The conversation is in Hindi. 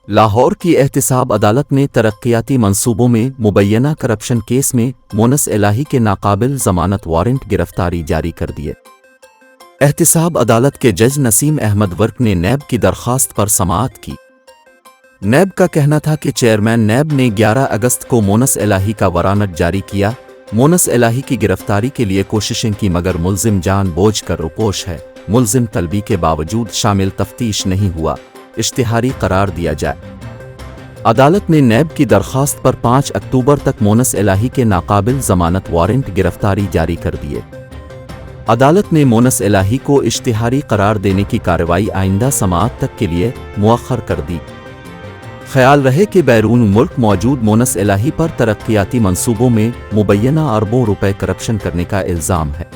लाहौर की एहतिसाब अदालत ने तरक्याती मंसूबों में मुबैना करप्शन केस में मोनस इलाही के नाकाबिल जमानत वारंट गिरफ्तारी जारी कर दिए। एहतिसाब अदालत के जज नसीम अहमद वर्क ने नैब की दरख्वास्त पर समाअत की। नैब का कहना था कि चेयरमैन नैब ने 11 अगस्त को मोनस इलाही का वरानट जारी किया। मोनस इलाही की गिरफ्तारी के लिए कोशिशें की मगर मुल्जिम जानबूझ कर रुपोश है। मुल्जिम तलबी के बावजूद शामिल तफ्तीश नहीं हुआ, इश्तिहारी करार दिया जाए। अदालत ने नैब की दरख्वास्त पर 5 अक्टूबर तक मोनस इलाही के नाकाबिल जमानत वारंट गिरफ्तारी जारी कर दिए। अदालत ने मोनस इलाही को इश्तिहारी करार देने की कार्रवाई आइंदा समाअत तक के लिए मुअख्खर कर दी। ख्याल रहे कि बैरून मुल्क मौजूद मोनस इलाही पर तरक्याती मंसूबों में मुबैना अरबों रुपए करप्शन करने का इल्ज़ाम है।